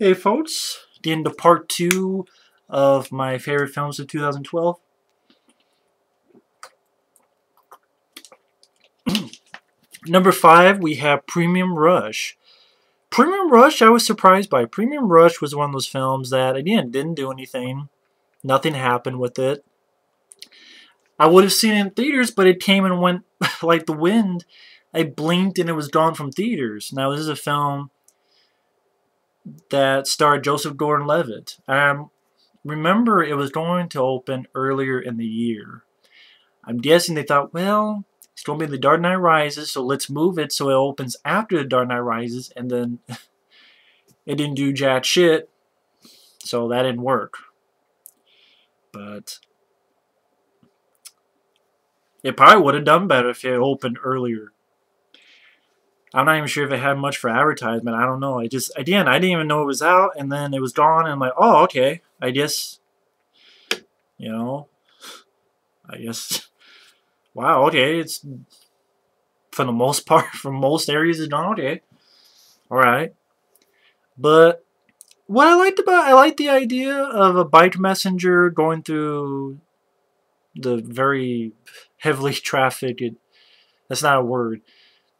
Hey folks, the end of part 2 of my favorite films of 2012. Number 5, we have Premium Rush. Premium Rush, I was surprised by. Premium Rush was one of those films that, again, didn't do anything. Nothing happened with it. I would have seen it in theaters, but it came and went like the wind. I blinked and it was gone from theaters. Now, this is a film that starred Joseph Gordon-Levitt. Remember, it was going to open earlier in the year. I'm guessing they thought, well, it's going to be The Dark Knight Rises, so let's move it so it opens after The Dark Knight Rises, and then it didn't do jack shit, so that didn't work. But it probably would have done better if it opened earlier. I'm not even sure if it had much for advertisement. I don't know. I didn't even know it was out, and then it was gone, and I'm like, oh, okay. I guess, wow, okay, it's, for the most part, for most areas, it's gone, okay. Alright. But what I liked the idea of a bike messenger going through the very heavily trafficked, that's not a word,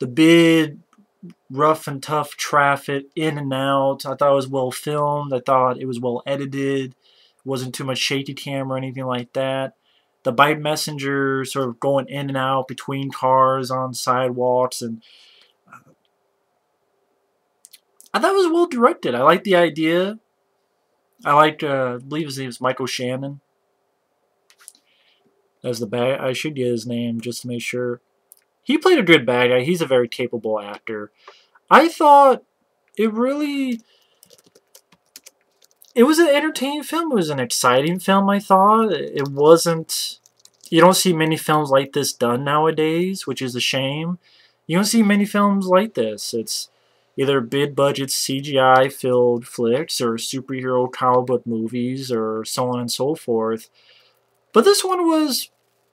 the big, rough and tough traffic in and out. I thought it was well filmed. I thought it was well edited. It wasn't too much shaky cam or anything like that. The bike messenger sort of going in and out between cars on sidewalks, and I thought it was well directed. I liked the idea. I liked, I believe his name is Michael Shannon. As the bad, I should get his name just to make sure. He played a good bad guy. He's a very capable actor. I thought it was an entertaining film. It was an exciting film, I thought. It wasn't, you don't see many films like this done nowadays, which is a shame. You don't see many films like this. It's either big-budget CGI-filled flicks or superhero comic book movies or so on and so forth. But this one was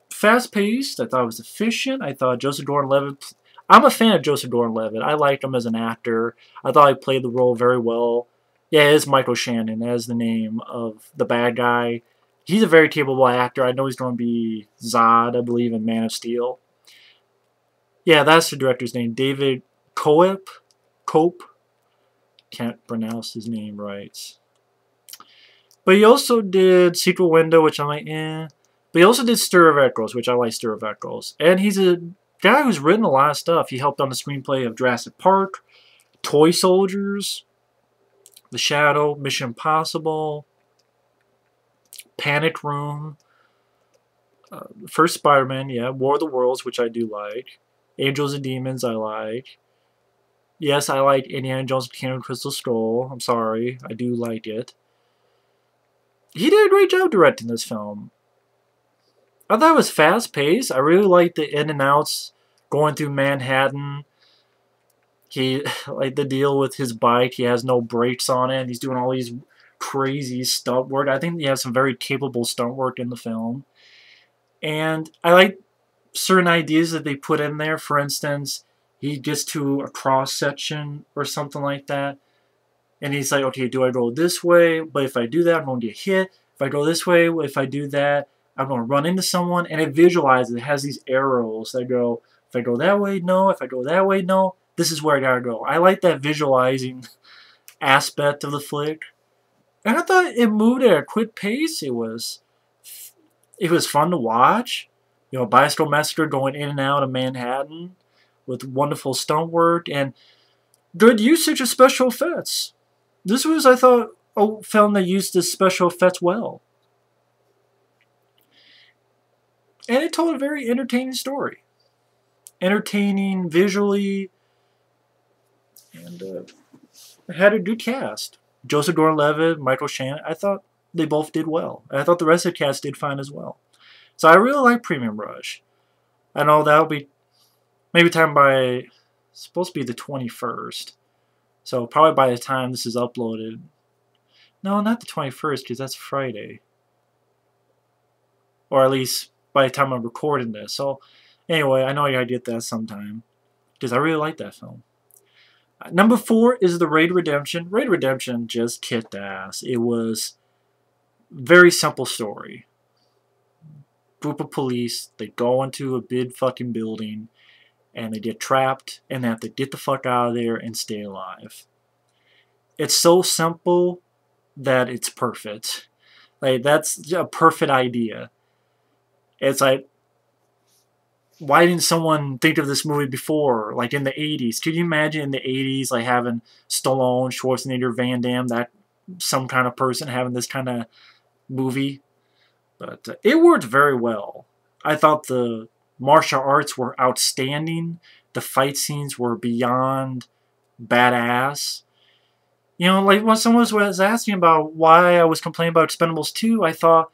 fast-paced. I thought it was efficient. I thought Joseph Gordon-Levitt... I'm a fan of Joseph Gordon-Levitt. I liked him as an actor. I thought he played the role very well. Yeah, it is Michael Shannon. That is the name of the bad guy. He's a very capable actor. I know he's going to be Zod, I believe, in Man of Steel. Yeah, that's the director's name. David Cope. Can't pronounce his name right. But he also did Secret Window, which I'm like, eh. But he also did Stir of Echoes, which I like Stir of Echoes. And he's a guy who's written a lot of stuff. He helped on the screenplay of Jurassic Park, Toy Soldiers, The Shadow, Mission Impossible, Panic Room, first Spider-Man, yeah, War of the Worlds, which I do like, Angels and Demons, I like. Yes, I like Indiana Jones and the Kingdom of the Crystal Skull. I'm sorry, I do like it. He did a great job directing this film. I thought it was fast-paced. I really liked the in and outs going through Manhattan. He, like the deal with his bike, he has no brakes on it, and he's doing all these crazy stunt work. I think he has some very capable stunt work in the film. And I like certain ideas that they put in there. For instance, he gets to a cross-section or something like that, and he's like, okay, do I go this way? But if I do that, I'm going to get hit. If I go this way, if I do that, I'm going to run into someone. And it visualizes, it has these arrows that go, if I go that way, no. If I go that way, no. This is where I gotta go. I like that visualizing aspect of the flick. And I thought it moved at a quick pace. It was fun to watch. You know, Bicycle Massacre going in and out of Manhattan with wonderful stunt work and good usage of special effects. This was, I thought, a film that used the special effects well. And it told a very entertaining story. Entertaining visually, and had a good cast. Joseph Gordon-Levitt, Michael Shannon, I thought they both did well. I thought the rest of the cast did fine as well. So I really like Premium Rush. I know that'll be maybe time by, supposed to be the 21st. So probably by the time this is uploaded. No, not the 21st, because that's Friday. Or at least by the time I'm recording this. So anyway, I know I gotta get that sometime. Because I really like that film. Number 4 is the Raid Redemption. Raid Redemption just kicked ass. It was very simple story. Group of police, they go into a big fucking building and they get trapped and they have to get the fuck out of there and stay alive. It's so simple that it's perfect. Like, that's a perfect idea. It's like, why didn't someone think of this movie before? Like in the 80s. Could you imagine in the 80s, like having Stallone, Schwarzenegger, Van Damme, that some kind of person having this kind of movie? But it worked very well. I thought the martial arts were outstanding. The fight scenes were beyond badass. You know, like when someone was asking about why I was complaining about Expendables 2, I thought,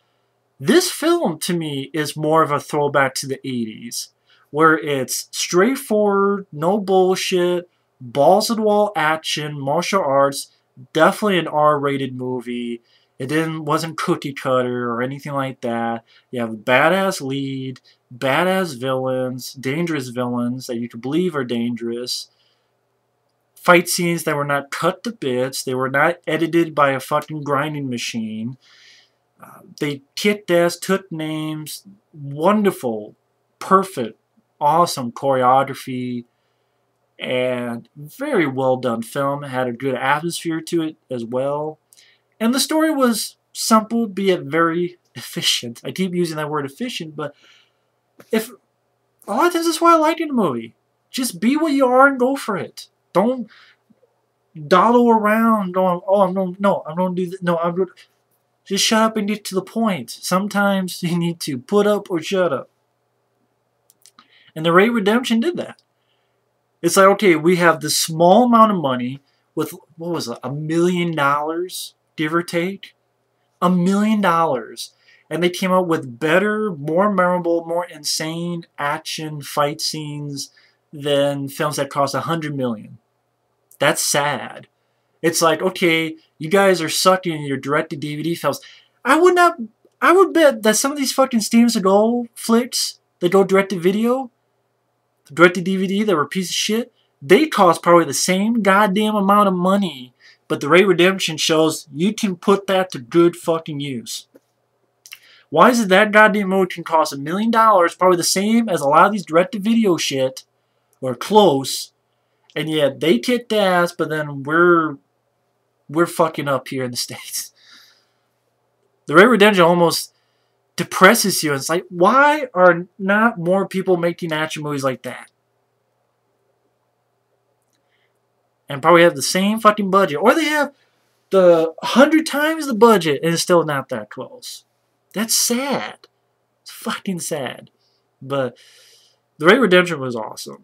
this film, to me, is more of a throwback to the 80s, where it's straightforward, no bullshit, balls-to-the-wall action, martial arts, definitely an R-rated movie. It wasn't cookie cutter or anything like that. You have a badass lead, badass villains, dangerous villains that you could believe are dangerous, fight scenes that were not cut to bits, they were not edited by a fucking grinding machine. They kicked ass, took names, wonderful, perfect, awesome choreography, and very well done film. It had a good atmosphere to it as well. And the story was simple, be it very efficient. I keep using that word efficient, but if a lot of times that's why I liked the movie. Just be what you are and go for it. Don't dawdle around going, oh, I'm going to do this. No, I'm going to... Just shut up and get to the point. Sometimes you need to put up or shut up. And the Raid Redemption did that. It's like, okay, we have this small amount of money with, what was it, $1 million, give or take? $1 million. And they came out with better, more memorable, more insane action fight scenes than films that cost $100 million. That's sad. It's like, okay, you guys are sucking your direct-to-DVD films. I would bet that some of these fucking Steven Seagal flicks that go direct-to-video, direct-to-DVD that were a piece of shit, they cost probably the same goddamn amount of money, but the Raid Redemption shows you can put that to good fucking use. Why is it that goddamn movie can cost $1 million, probably the same as a lot of these direct-to-video shit, or close, and yet they kicked ass, but then we're fucking up here in the States. The Raid Redemption almost depresses you. It's like, why are not more people making action movies like that? And probably have the same fucking budget. Or they have the 100 times the budget and it's still not that close. That's sad. It's fucking sad. But the Raid Redemption was awesome.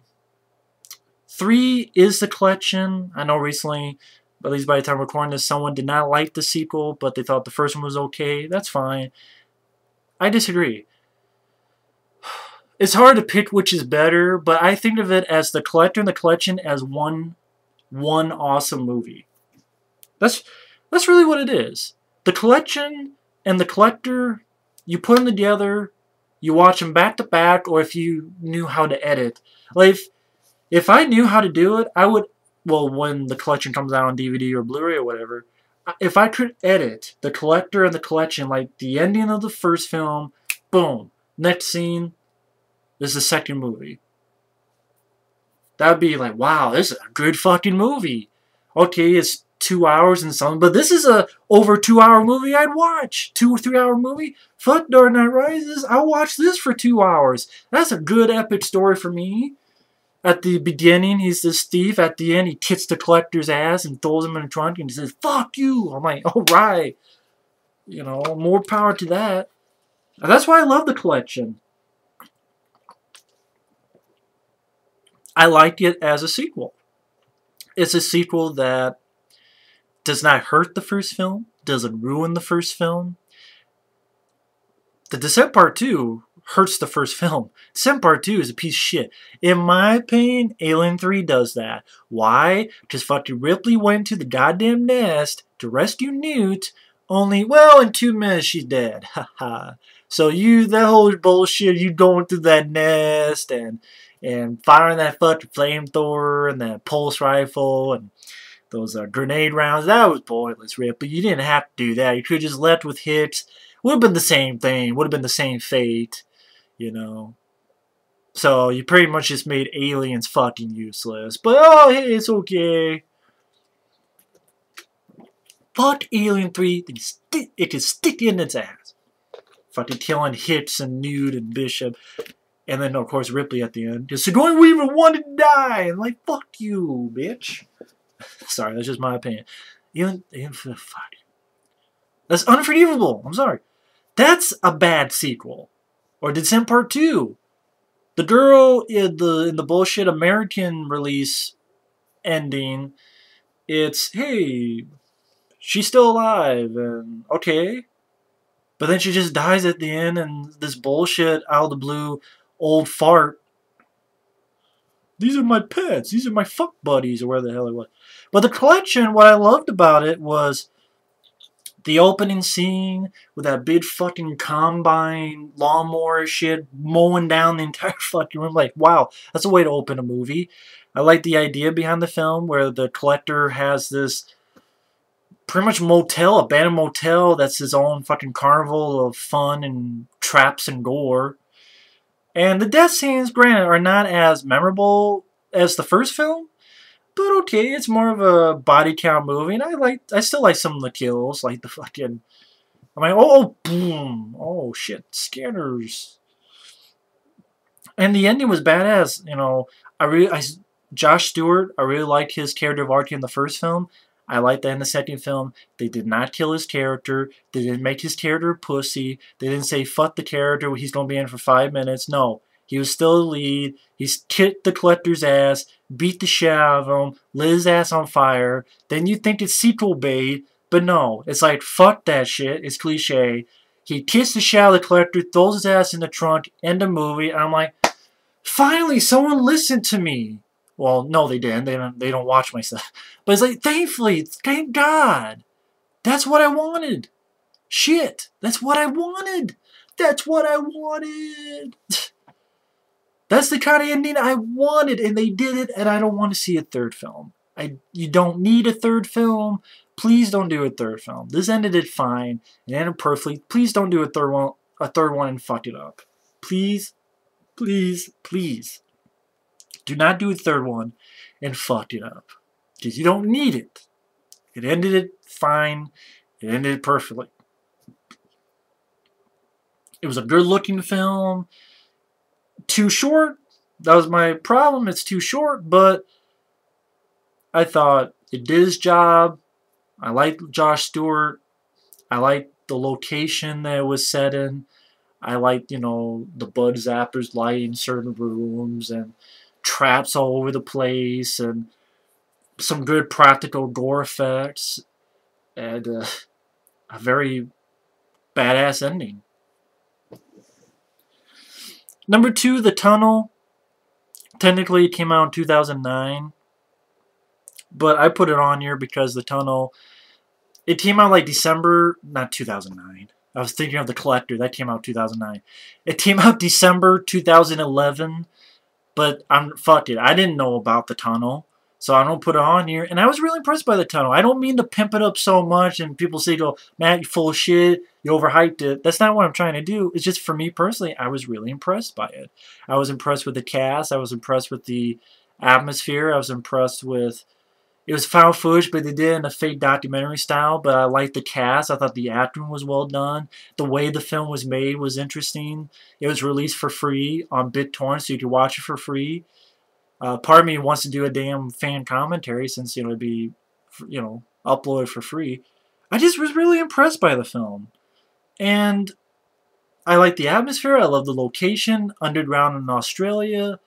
3 is the collection. I know recently, at least by the time I'm recording this, someone did not like the sequel, but they thought the first one was okay. That's fine. I disagree. It's hard to pick which is better, but I think of it as the collector and the collection as one awesome movie. That's really what it is. The collection and the collector, you put them together, you watch them back to back, or if you knew how to edit. Like, if I knew how to do it, I would... Well, when the collection comes out on DVD or Blu-ray or whatever, if I could edit the collector and the collection, like the ending of the first film, boom, next scene is the second movie. That would be like, wow, this is a good fucking movie. Okay, it's 2 hours and something, but this is a over 2 hour movie I'd watch. 2 or 3 hour movie? Fuck Dark Knight Rises, I'll watch this for 2 hours. That's a good epic story for me. At the beginning, he's this thief. At the end, he kicks the collector's ass and throws him in the trunk and he says, fuck you. I'm like, alright. You know, more power to that. And that's why I love the collection. I like it as a sequel. It's a sequel that does not hurt the first film, doesn't ruin the first film. The Descent Part 2 hurts the first film. Descent Part 2 is a piece of shit. In my opinion, Alien 3 does that. Why? Because fucking Ripley went to the goddamn nest to rescue Newt, only, well, in 2 minutes she's dead. Haha. So that whole bullshit, you going through that nest, and and firing that fucking flamethrower and that pulse rifle and those grenade rounds. That was pointless, Rip. But you didn't have to do that. You could have just left with hits. Would have been the same thing. Would have been the same fate, you know. So you pretty much just made aliens fucking useless. But oh, hey, it's okay. Fuck Alien 3. It can stick in its ass. Fucking killing Hicks and Nude and Bishop. And then, of course, Ripley at the end. Just Sigourney Weaver wanted to die. And like, fuck you, bitch. Sorry, that's just my opinion. Fuck. That's unforgivable. I'm sorry. That's a bad sequel. Or Descent Part 2. The girl in the bullshit American release ending, it's, hey, she's still alive, and okay. But then she just dies at the end, and this bullshit out of the blue old fart. These are my pets. These are my fuck buddies, or where the hell it was. But the collection, what I loved about it was the opening scene with that big fucking combine lawnmower shit mowing down the entire fucking room. Like, wow, that's a way to open a movie. I like the idea behind the film where the collector has this pretty much motel, abandoned motel that's his own fucking carnival of fun and traps and gore. And the death scenes, granted, are not as memorable as the first film, but okay, it's more of a body count movie, and I still like some of the kills, like the fucking, I'm like, oh, boom, oh shit, scanners. And the ending was badass, you know. Josh Stewart, I really liked his character of Archie in the first film. I like that in the second film. They did not kill his character. They didn't make his character a pussy. They didn't say, fuck the character, he's going to be in for 5 minutes. No. He was still the lead. He's kicked the collector's ass, beat the shit out of him, lit his ass on fire. Then you think it's sequel bait, but no. It's like, fuck that shit. It's cliche. He kissed the shit out of the collector, throws his ass in the trunk, end the movie, and I'm like, finally, someone listened to me. Well, no, they didn't. They don't watch my stuff. But it's like, thankfully, thank God. That's what I wanted. Shit. That's what I wanted. That's what I wanted. That's the kind of ending I wanted, and they did it, and I don't want to see a third film. You don't need a third film. Please don't do a third film. This ended it fine. It ended perfectly. Please don't do a third one and fuck it up. Please, please, please. Do not do a third one and fuck it up. Because you don't need it. It ended it fine. It ended it perfectly. It was a good-looking film. Too short. That was my problem. It's too short, but I thought it did its job. I liked Josh Stewart. I liked the location that it was set in. I liked, you know, the Bud Zappers lighting certain rooms and traps all over the place and some good practical gore effects and a very badass ending. Number 2, The Tunnel. Technically, it came out in 2009, but I put it on here because The Tunnel, it came out like December, not 2009. I was thinking of The Collector. That came out 2009. It came out December 2011. But fuck it. I didn't know about The Tunnel, so I don't put it on here. And I was really impressed by The Tunnel. I don't mean to pimp it up so much, and people say, "Go, Matt, you full of shit. You overhyped it." That's not what I'm trying to do. It's just for me personally, I was really impressed by it. I was impressed with the cast. I was impressed with the atmosphere. I was impressed with. It was found footage, but they did it in a fake documentary style. But I liked the cast. I thought the acting was well done. The way the film was made was interesting. It was released for free on BitTorrent, so you could watch it for free. Part of me wants to do a damn fan commentary since, you know, it'd be, you know, uploaded for free. I just was really impressed by the film. And I like the atmosphere. I love the location, underground in Australia.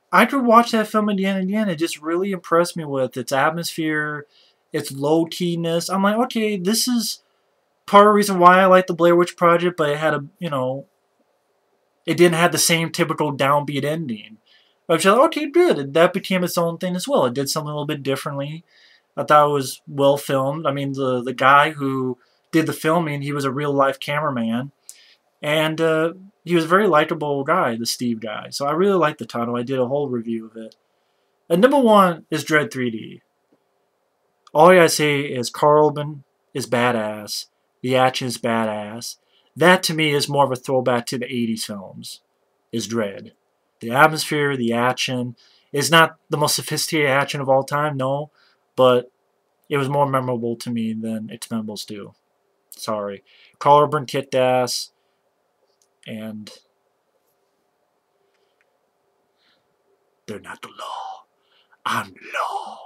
I could watch that film again and again. It just really impressed me with its atmosphere, its low-keyness. I'm like, okay, this is part of the reason why I like the Blair Witch Project, but it had a, you know, it didn't have the same typical downbeat ending. I was like, okay, good. That became its own thing as well. It did something a little bit differently. I thought it was well filmed. I mean, the guy who did the filming, he was a real-life cameraman. And he was a very likable guy, the Steve guy. So I really liked the title. I did a whole review of it. And number one is Dredd 3D. All I gotta say is Carl Urban is badass. The action is badass. That to me is more of a throwback to the 80s films, is Dredd. The atmosphere, the action is not the most sophisticated action of all time, no, but it was more memorable to me than Expendables 2. Sorry. Carl Urban kicked ass, and they're not the law. I'm the law.